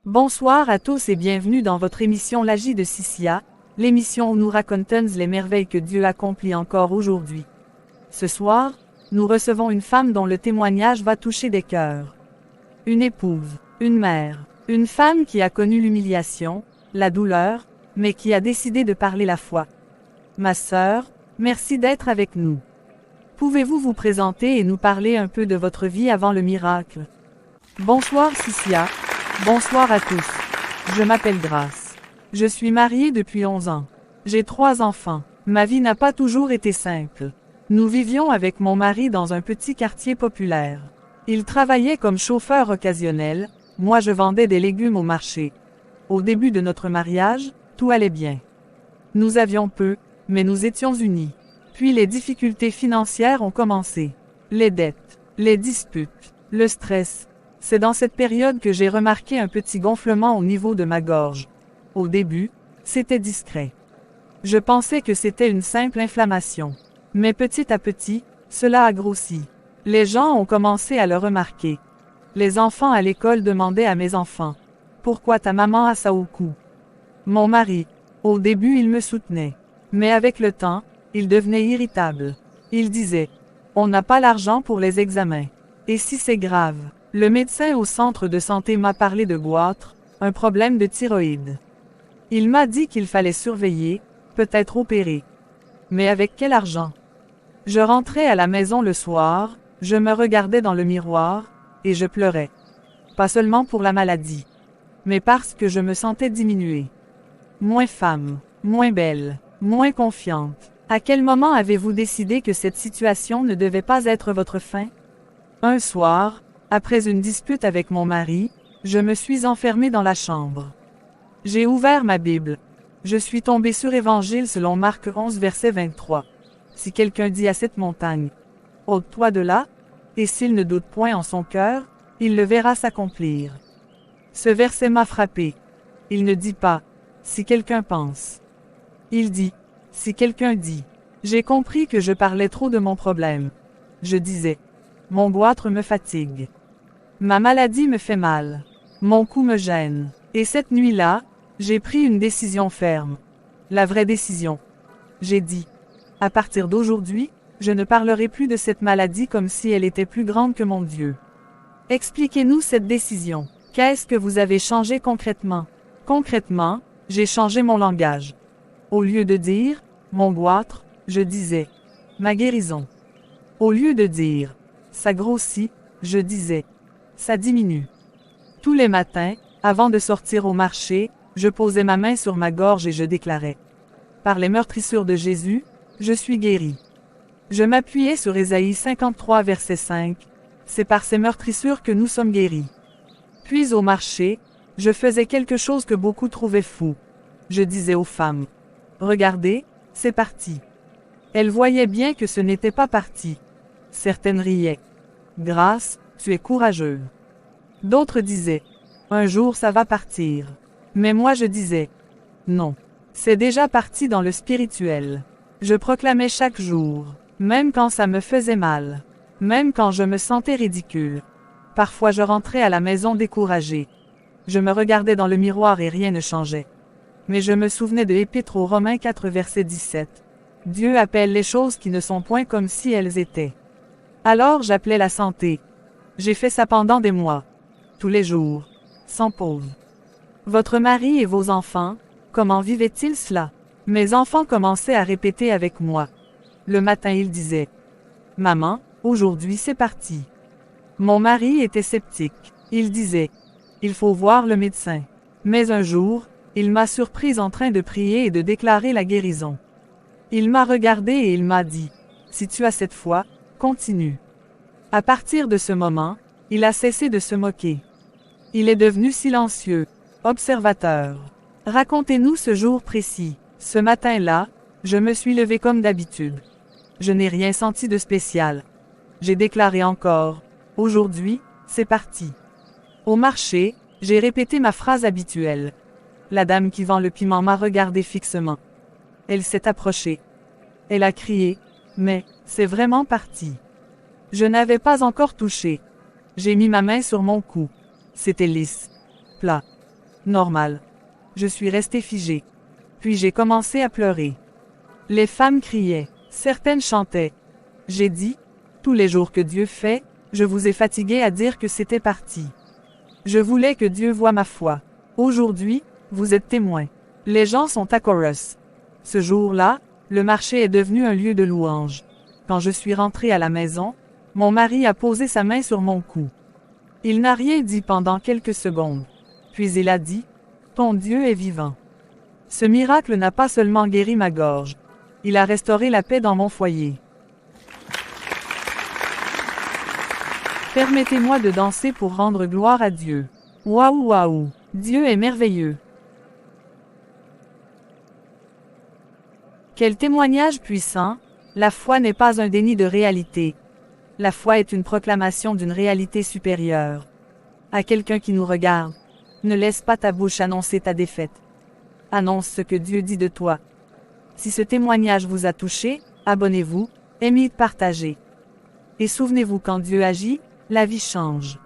Bonsoir à tous et bienvenue dans votre émission L'Agi de Sissia, l'émission où nous racontons les merveilles que Dieu accomplit encore aujourd'hui. Ce soir, nous recevons une femme dont le témoignage va toucher des cœurs. Une épouse, une mère, une femme qui a connu l'humiliation, la douleur, mais qui a décidé de parler la foi. Ma sœur, merci d'être avec nous. Pouvez-vous vous présenter et nous parler un peu de votre vie avant le miracle? Bonsoir Sissia. Bonsoir à tous. Je m'appelle Grace. Je suis mariée depuis 11 ans. J'ai 3 enfants. Ma vie n'a pas toujours été simple. Nous vivions avec mon mari dans un petit quartier populaire. Il travaillait comme chauffeur occasionnel, moi je vendais des légumes au marché. Au début de notre mariage, tout allait bien. Nous avions peu, mais nous étions unis. Puis les difficultés financières ont commencé. Les dettes, les disputes, le stress. C'est dans cette période que j'ai remarqué un petit gonflement au niveau de ma gorge. Au début, c'était discret. Je pensais que c'était une simple inflammation. Mais petit à petit, cela a grossi. Les gens ont commencé à le remarquer. Les enfants à l'école demandaient à mes enfants: « Pourquoi ta maman a ça au cou ?» Mon mari, au début il me soutenait. Mais avec le temps, il devenait irritable. Il disait: « On n'a pas l'argent pour les examens. Et si c'est grave ?» Le médecin au centre de santé m'a parlé de goitre, un problème de thyroïde. Il m'a dit qu'il fallait surveiller, peut-être opérer. Mais avec quel argent? Je rentrais à la maison le soir, je me regardais dans le miroir, et je pleurais. Pas seulement pour la maladie, mais parce que je me sentais diminuée. Moins femme, moins belle, moins confiante. À quel moment avez-vous décidé que cette situation ne devait pas être votre fin? Un soir, après une dispute avec mon mari, je me suis enfermée dans la chambre. J'ai ouvert ma Bible. Je suis tombée sur Évangile selon Marc 11 verset 23. Si quelqu'un dit à cette montagne: « Ôte-toi de là », et s'il ne doute point en son cœur, il le verra s'accomplir. Ce verset m'a frappé. Il ne dit pas « si quelqu'un pense ». Il dit « si quelqu'un dit ». J'ai compris que je parlais trop de mon problème. Je disais: « Mon goitre me fatigue. Ma maladie me fait mal. Mon cou me gêne. » Et cette nuit-là, j'ai pris une décision ferme. La vraie décision. J'ai dit: « À partir d'aujourd'hui, je ne parlerai plus de cette maladie comme si elle était plus grande que mon Dieu. » Expliquez-nous cette décision. Qu'est-ce que vous avez changé concrètement? Concrètement, j'ai changé mon langage. Au lieu de dire « mon goitre », je disais « ma guérison ». Au lieu de dire « ça grossit », je disais « ça diminue ». Tous les matins, avant de sortir au marché, je posais ma main sur ma gorge et je déclarais: « Par les meurtrissures de Jésus, je suis guéri. » Je m'appuyais sur Ésaïe 53 verset 5, « C'est par ces meurtrissures que nous sommes guéris. » Puis au marché, je faisais quelque chose que beaucoup trouvaient fou. Je disais aux femmes: « Regardez, c'est parti. » Elles voyaient bien que ce n'était pas parti. Certaines riaient. « Grâce, tu es courageuse. » D'autres disaient: « Un jour ça va partir. » Mais moi je disais: « Non. C'est déjà parti dans le spirituel. » Je proclamais chaque jour, même quand ça me faisait mal, même quand je me sentais ridicule. Parfois je rentrais à la maison découragée. Je me regardais dans le miroir et rien ne changeait. Mais je me souvenais de l'Épître aux Romains 4 verset 17. Dieu appelle les choses qui ne sont point comme si elles étaient. Alors j'appelais la santé. J'ai fait ça pendant des mois. Tous les jours. Sans pause. Votre mari et vos enfants, comment vivaient-ils cela? Mes enfants commençaient à répéter avec moi. Le matin ils disaient: « Maman, aujourd'hui c'est parti. » Mon mari était sceptique. Il disait: « Il faut voir le médecin. » Mais un jour, il m'a surprise en train de prier et de déclarer la guérison. Il m'a regardé et il m'a dit: « Si tu as cette foi, continue. » À partir de ce moment, il a cessé de se moquer. Il est devenu silencieux, observateur. Racontez-nous ce jour précis. Ce matin-là, je me suis levée comme d'habitude. Je n'ai rien senti de spécial. J'ai déclaré encore: « Aujourd'hui, c'est parti. » Au marché, j'ai répété ma phrase habituelle. La dame qui vend le piment m'a regardé fixement. Elle s'est approchée. Elle a crié: « Mais, c'est vraiment parti. » Je n'avais pas encore touché. J'ai mis ma main sur mon cou. C'était lisse, plat. Normal. Je suis resté figé. Puis j'ai commencé à pleurer. Les femmes criaient. Certaines chantaient. J'ai dit, tous les jours que Dieu fait, je vous ai fatigué à dire que c'était parti. Je voulais que Dieu voie ma foi. Aujourd'hui, vous êtes témoins. Les gens sont à chorus. Ce jour-là, le marché est devenu un lieu de louange. Quand je suis rentré à la maison, mon mari a posé sa main sur mon cou. Il n'a rien dit pendant quelques secondes. Puis il a dit, « Ton Dieu est vivant. » Ce miracle n'a pas seulement guéri ma gorge. Il a restauré la paix dans mon foyer. Permettez-moi de danser pour rendre gloire à Dieu. Waouh waouh, Dieu est merveilleux. Quel témoignage puissant! La foi n'est pas un déni de réalité. La foi est une proclamation d'une réalité supérieure. À quelqu'un qui nous regarde, ne laisse pas ta bouche annoncer ta défaite. Annonce ce que Dieu dit de toi. Si ce témoignage vous a touché, abonnez-vous, aimez, partagez. Et souvenez-vous quand Dieu agit, la vie change.